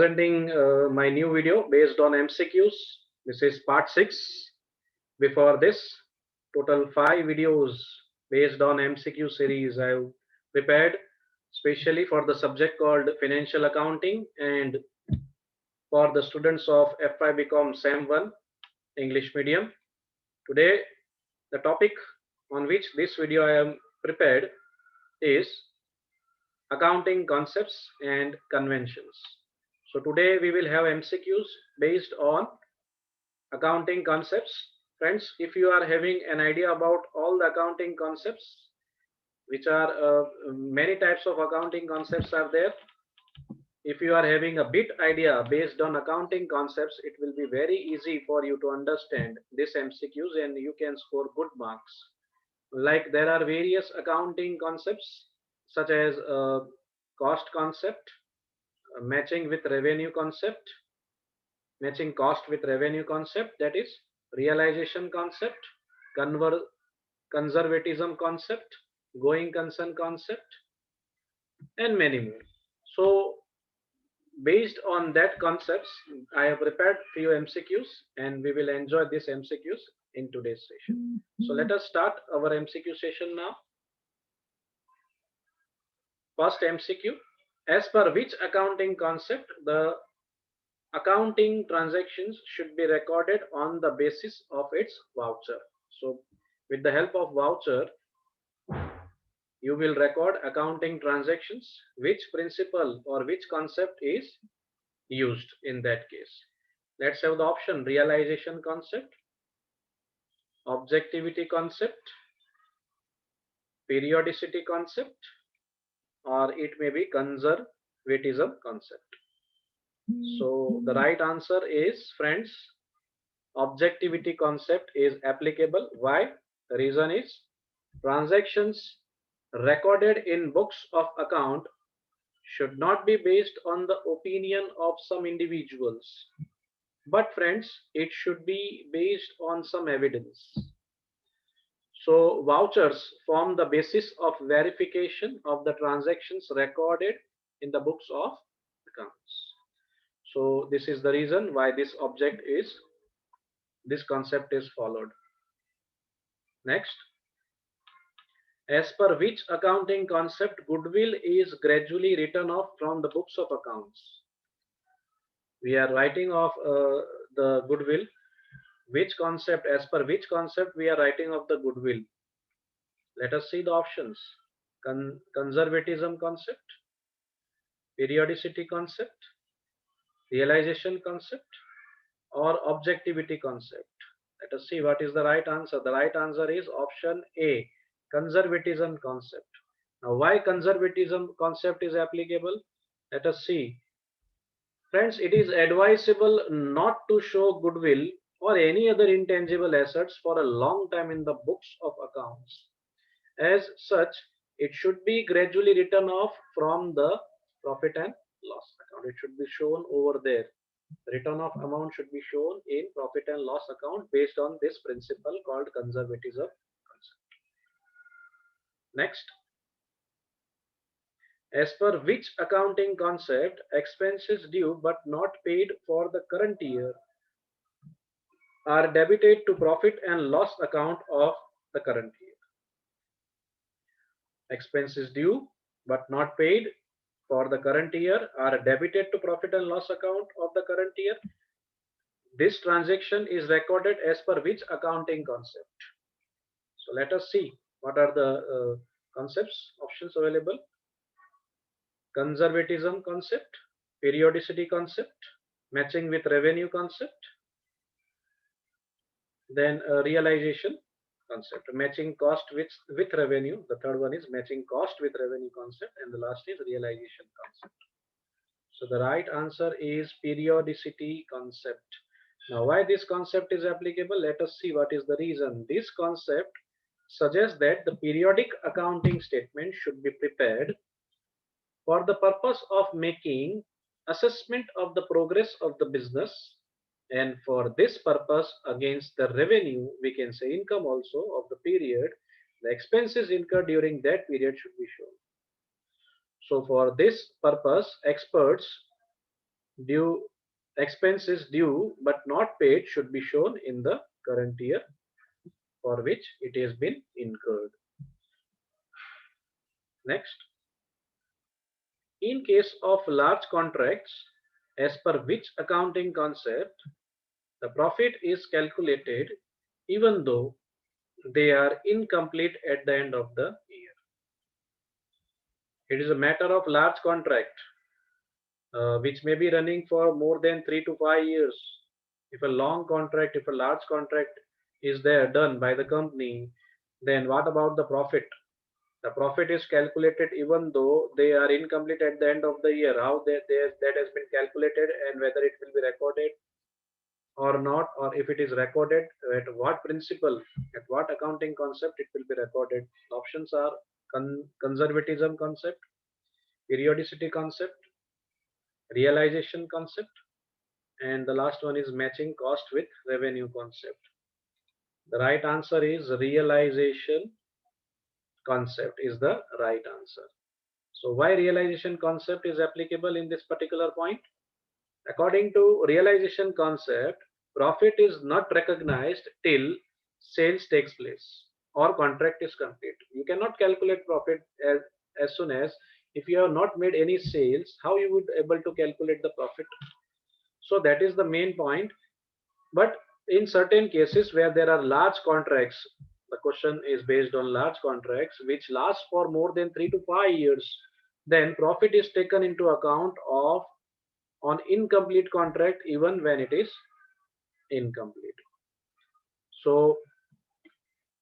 Presenting my new video based on MCQs. This is part 6. Before this, total 5 videos based on MCQ series I've prepared specially for the subject called Financial Accounting and for the students of FI BCom SAM 1 English Medium. Today, the topic on which this video I am prepared is accounting concepts and conventions. So today we will have MCQs based on accounting concepts. Friends, if you are having an idea about all the accounting concepts, which are many types of accounting concepts are there. If you are having a bit idea based on accounting concepts, it will be very easy for you to understand this MCQs and you can score good marks. Like there are various accounting concepts such as cost concept, matching with revenue concept, matching cost with revenue concept, that is realization concept, conservatism concept, going concern concept, and many more. So based on that concepts, I have prepared few MCQs and we will enjoy these MCQs in today's session. So let us start our MCQ session now. First MCQ, as per which accounting concept the accounting transactions should be recorded on the basis of its voucher. So with the help of voucher, you will record accounting transactions. Which principle or which concept is used in that case? Let's have the option: realization concept, objectivity concept, periodicity concept, or it may be conservatism concept. So the right answer is, friends, objectivity concept is applicable. Why? The reason is transactions recorded in books of account should not be based on the opinion of some individuals, but friends, it should be based on some evidence. So vouchers form the basis of verification of the transactions recorded in the books of accounts. So this is the reason why this concept is followed. Next, as per which accounting concept goodwill is gradually written off from the books of accounts? We are writing off the goodwill. Which concept, as per which concept we are writing off the goodwill? Let us see the options. Conservatism concept, periodicity concept, realization concept, or objectivity concept. Let us see what is the right answer. The right answer is option A, conservatism concept. Now why conservatism concept is applicable? Let us see. Friends, it is advisable not to show goodwill or any other intangible assets for a long time in the books of accounts. As such, it should be gradually written off from the profit and loss account. It should be shown over there. Return of amount should be shown in profit and loss account based on this principle called conservatism concept. Next, as per which accounting concept expenses due but not paid for the current year are debited to profit and loss account of the current year? Expenses due but not paid for the current year are debited to profit and loss account of the current year. This transaction is recorded as per which accounting concept? So let us see what are the concepts options available. Conservatism concept, periodicity concept, matching with revenue concept, then realization concept, matching cost with revenue. The third one is matching cost with revenue concept, and the last is realization concept. So the right answer is periodicity concept. Now why this concept is applicable? Let us see what is the reason. This concept suggests that the periodic accounting statement should be prepared for the purpose of making assessment of the progress of the business, and for this purpose against the revenue, we can say income also, of the period, the expenses incurred during that period should be shown. So for this purpose, experts due expenses due but not paid should be shown in the current year for which it has been incurred. Next, in case of large contracts, as per which accounting concept the profit is calculated even though they are incomplete at the end of the year. It is a matter of large contract which may be running for more than 3 to 5 years. If a long contract, if a large contract is there done by the company, then what about the profit? The profit is calculated even though they are incomplete at the end of the year. How that has been calculated and whether it will be recorded or not, or if it is recorded, at what principle, at what accounting concept it will be recorded. Options are conservatism concept, periodicity concept, realization concept, and the last one is matching cost with revenue concept. The right answer is realization concept is the right answer. So why realization concept is applicable in this particular point? According to realization concept, profit is not recognized till sales takes place or contract is complete. You cannot calculate profit as soon as if you have not made any sales, how you would able to calculate the profit? So that is the main point. But in certain cases where there are large contracts, the question is based on large contracts which last for more than 3 to 5 years, then profit is taken into account of on incomplete contract even when it is incomplete. So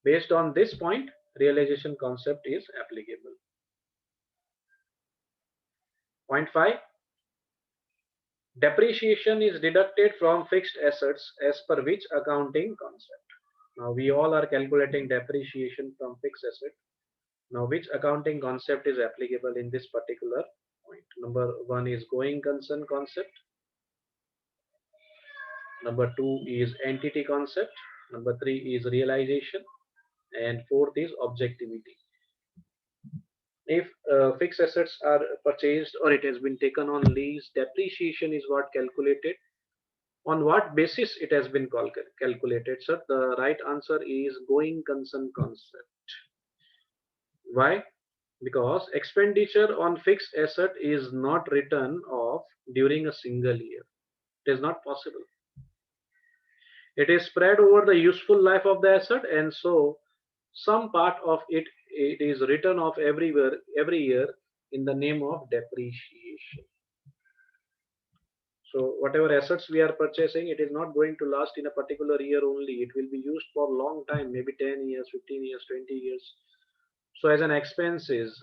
based on this point, realization concept is applicable. Point 5, depreciation is deducted from fixed assets as per which accounting concept? Now we all are calculating depreciation from fixed asset. Now which accounting concept is applicable in this particular point? Number 1 is going concern concept. Number 2 is entity concept. Number 3 is realization. And fourth is objectivity. If fixed assets are purchased or it has been taken on lease, depreciation is what calculated. On what basis it has been calculated, sir? The right answer is going concern concept. Why? Because expenditure on fixed asset is not written off during a single year. It is not possible. It is spread over the useful life of the asset, and so some part of it is written off every year in the name of depreciation. So whatever assets we are purchasing, it is not going to last in a particular year only. It will be used for a long time, maybe 10 years, 15 years, 20 years. So as an expense is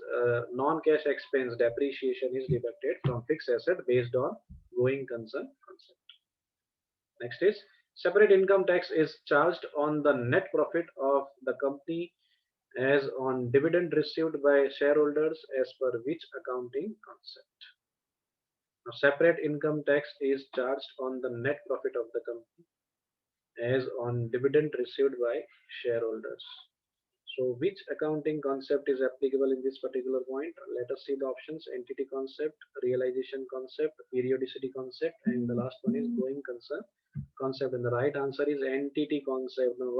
non-cash expense, depreciation is deducted from fixed asset based on going concern concept. Next is separate income tax is charged on the net profit of the company as on dividend received by shareholders as per which accounting concept? Now, separate income tax is charged on the net profit of the company as on dividend received by shareholders. So which accounting concept is applicable in this particular point? Let us see the options: entity concept, realization concept, periodicity concept, and the last one is going concern concept. And the right answer is entity concept. Now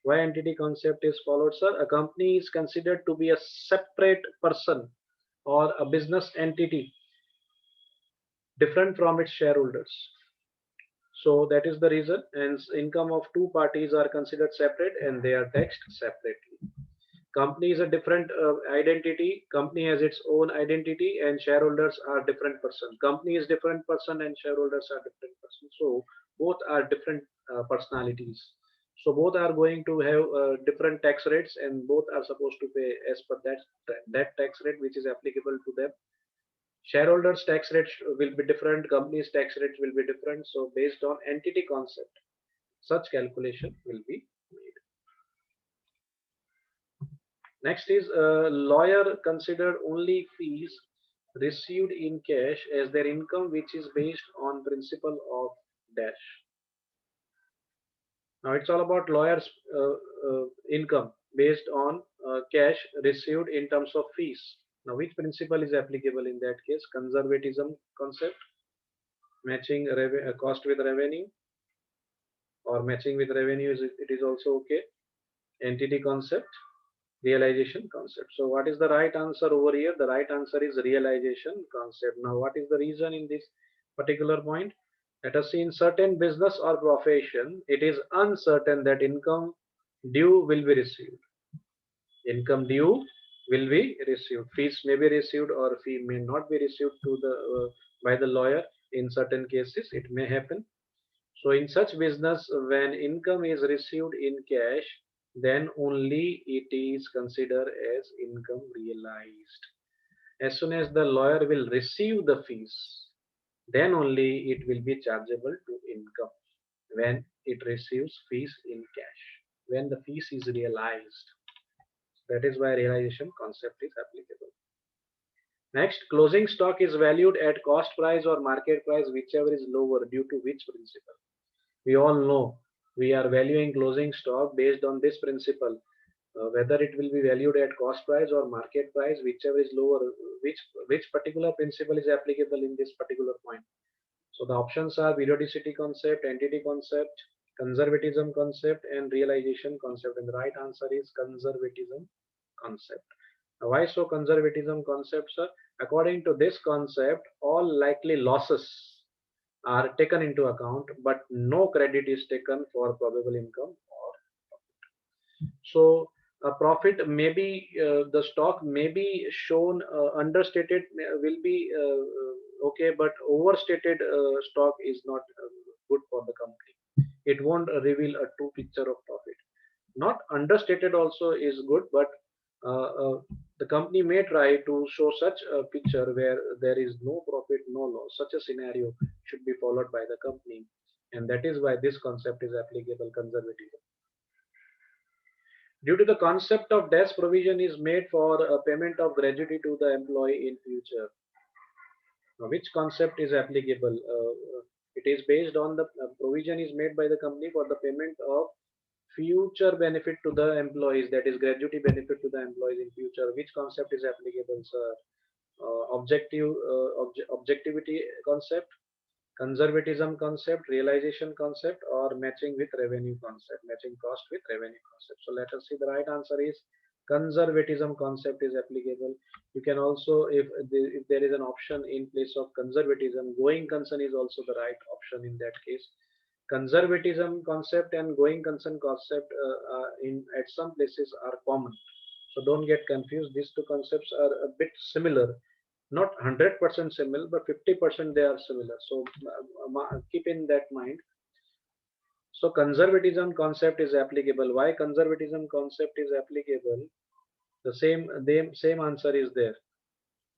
why entity concept is followed, sir? A company is considered to be a separate person or a business entity different from its shareholders. So that is the reason, and income of two parties are considered separate and they are taxed separately. Company is a different identity. Company has its own identity, and shareholders are different person. Company is different person and shareholders are different person. So both are different personalities. So both are going to have different tax rates, and both are supposed to pay as per that tax rate which is applicable to them. Shareholders tax rates will be different, companies tax rates will be different. So based on entity concept, such calculation will be made. Next is lawyer considered only fees received in cash as their income which is based on principle of dash. Now it's all about lawyers income based on cash received in terms of fees. Now which principle is applicable in that case? Conservatism concept, Matching cost with revenue, or matching with revenue it is also okay. Entity concept, realization concept. So what is the right answer over here? The right answer is realization concept. Now what is the reason in this particular point? Let us see, in certain business or profession, it is uncertain that income due will be received. Income due will be received. Fees may be received or fee may not be received to the by the lawyer. In certain cases, it may happen. So in such business, when income is received in cash, then only it is considered as income realized. As soon as the lawyer will receive the fees, then only it will be chargeable to income, when it receives fees in cash, when the fees is realized. That is why realization concept is applicable. Next, closing stock is valued at cost price or market price, whichever is lower, due to which principle? We all know we are valuing closing stock based on this principle, whether it will be valued at cost price or market price, whichever is lower. Which particular principle is applicable in this particular point? So the options are periodicity concept, entity concept, conservatism concept, and realization concept. And the right answer is conservatism concept. Now, why so conservatism concept, sir? According to this concept, all likely losses are taken into account, but no credit is taken for probable income. So a profit may be, the stock may be shown understated, will be okay, but overstated stock is not good for the company. It won't reveal a true picture of profit. Not understated also is good, but uh, uh, the company may try to show such a picture where there is no profit, no loss. Such a scenario should be followed by the company, and that is why this concept is applicable, conservatism. Due to the concept of death, provision is made for a payment of gratuity to the employee in future. Now, which concept is applicable? It is based on the provision is made by the company for the payment of future benefit to the employees, that is gratuity benefit to the employees in future. Which concept is applicable, sir? Objectivity concept, conservatism concept, realization concept, or matching with revenue concept, matching cost with revenue concept. So let us see, the right answer is conservatism concept is applicable. You can also, if there is an option in place of conservatism, going concern is also the right option in that case. Conservatism concept and going concern concept in at some places are common, so don't get confused. These two concepts are a bit similar, not 100% similar, but 50% they are similar. So keep in that mind. So conservatism concept is applicable. Why conservatism concept is applicable? The same answer is there.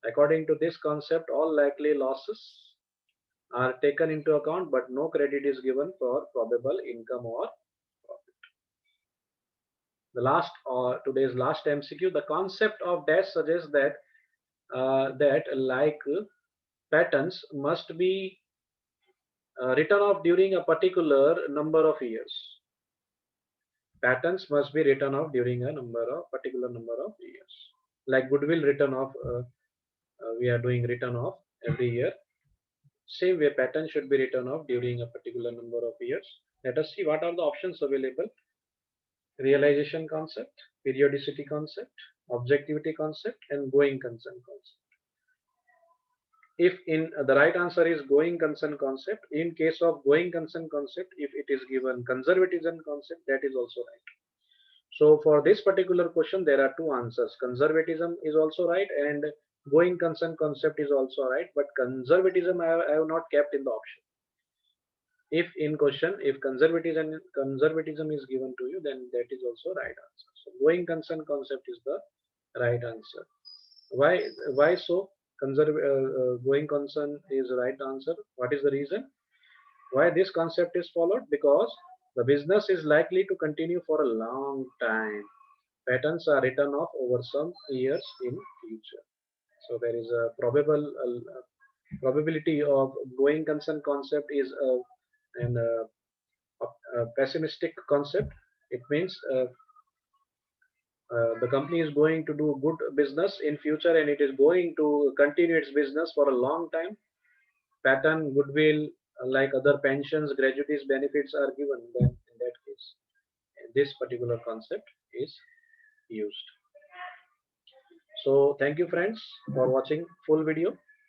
According to this concept, all likely losses are taken into account, but no credit is given for probable income or profit. The last, or today's last MCQ, the concept of dash suggests that like patents must be written off during a particular number of years. Patents must be written off during a particular number of years. Like goodwill written off, we are doing written off every year. Same way, patent should be written off during a particular number of years. Let us see what are the options available. Realization concept, periodicity concept, objectivity concept, and going concern concept. If in the right answer is going concern concept, in case of going concern concept, if it is given conservatism concept, that is also right. So for this particular question, there are two answers. Conservatism is also right, and going concern concept is also right, but conservatism I have not kept in the option. If in question, if conservatism is given to you, then that is also right answer. So going concern concept is the right answer. Why so? Going concern is the right answer. What is the reason why this concept is followed? Because the business is likely to continue for a long time. Patents are written off over some years in future. So there is a probability of going concern concept is a pessimistic concept. It means the company is going to do good business in future, and it is going to continue its business for a long time. pattern, goodwill, like other pensions, gratuities, benefits are given, then in that case, this particular concept is used. So thank you friends for watching full video.